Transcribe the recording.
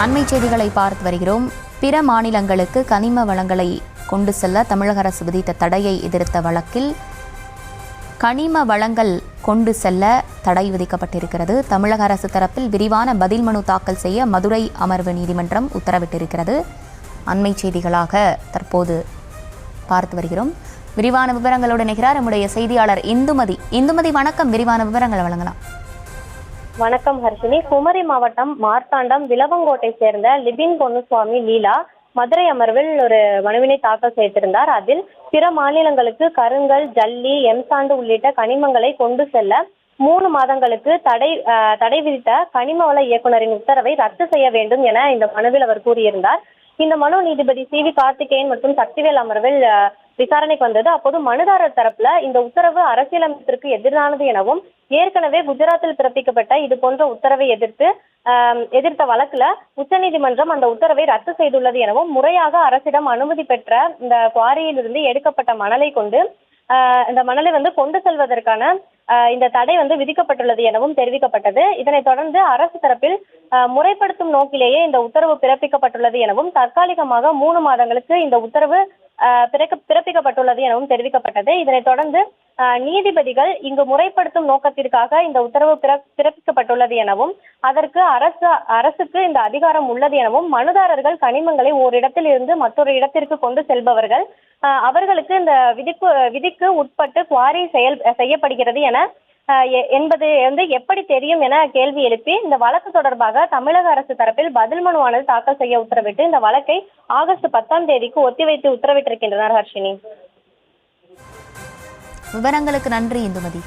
அண்மை செய்திகளை பார்த்து வருகிறோம். பிற மாநிலங்களுக்கு கனிம வளங்களை கொண்டு செல்ல தமிழக அரசு விதித்த தடையை எதிர்த்த வழக்கில் கனிம வளங்கள் கொண்டு செல்ல தடை விதிக்கப்பட்டிருக்கிறது. தமிழக அரசு தரப்பில் விரிவான பதில் மனு தாக்கல் செய்ய மதுரை அமர்வு நீதிமன்றம் உத்தரவிட்டிருக்கிறது. அண்மை செய்திகளாக தற்போது பார்த்து வருகிறோம். விரிவான விவரங்களோடு இணைகிறார் நம்முடைய செய்தியாளர் இந்துமதி. இந்துமதி, வணக்கம். விரிவான விவரங்களை வழங்கலாம். வணக்கம் ஹர்ஷினி. குமரி மாவட்டம் மார்த்தாண்டம் விலவங்கோட்டை சேர்ந்த லிபின் பொன்னுசுவாமி லீலா மதுரை அமர்வில் ஒரு மனுவினை தாக்கல் செய்திருந்தார். அதில் பிற மாநிலங்களுக்கு கருங்கல், ஜல்லி, எம்சாண்டு உள்ளிட்ட கனிமங்களை கொண்டு செல்ல 3 மாதங்களுக்கு தடை விதித்த கனிம வள இயக்குநரின் உத்தரவை ரத்து செய்ய வேண்டும் என இந்த மனுவில் அவர் கூறியிருந்தார். இந்த மனு நீதிபதி சி வி கார்த்திகேயன் மற்றும் சக்திவேல் அமர்வில் விசாரணைக்கு வந்தது. அப்போது மனுதாரர் தரப்புல இந்த உத்தரவு அரசியலமைப்பிற்கு எதிரானது எனவும், ஏற்கனவே குஜராத்தில் பிறப்பிக்கப்பட்ட இது போன்ற உத்தரவை எதிர்த்த வழக்குல உச்சநீதிமன்றம் அந்த உத்தரவை ரத்து செய்துள்ளது எனவும், முறையாக அரசிடம் அனுமதி பெற்ற இந்த குவாரியிலிருந்து எடுக்கப்பட்ட மணலை கொண்டு இந்த மணலை கொண்டு செல்வதற்கான இந்த தடை விதிக்கப்பட்டுள்ளது எனவும் தெரிவிக்கப்பட்டது. இதனைத் தொடர்ந்து அரசு தரப்பில் முறைப்படுத்தும் நோக்கிலேயே இந்த உத்தரவு பிறப்பிக்கப்பட்டுள்ளது எனவும், தற்காலிகமாக 3 மாதங்களுக்கு இந்த உத்தரவு பிறப்பிக்கப்பட்டுள்ளது எனவும் தெரிவிக்கப்பட்டது. இதனைத் தொடர்ந்து நீதிபதிகள் இங்கு முறைப்படுத்தும் நோக்கத்திற்காக இந்த உத்தரவு பிறப்பிக்கப்பட்டுள்ளது எனவும், அதற்கு அரசுக்கு இந்த அதிகாரம் உள்ளது எனவும், மனுதாரர்கள் கனிமங்களை ஓரிடத்தில் இருந்து மற்றொரு இடத்திற்கு கொண்டு செல்பவர்கள் அவர்களுக்கு இந்த விதிக்கு உட்பட்டு குவாரி செய்யப்படுகிறது என்பது எப்படி தெரியும் என கேள்வி எழுப்பி இந்த வழக்கு தொடர்பாக தமிழக அரசு தரப்பில் பதில் மனுவானது தாக்கல் செய்ய உத்தரவிட்டு இந்த வழக்கை ஆகஸ்ட் 10ஆம் தேதிக்கு ஒத்திவைத்து உத்தரவிட்டிருக்கின்றனர். ஹர்ஷினி, விவரங்களுக்கு நன்றி இந்துமதி.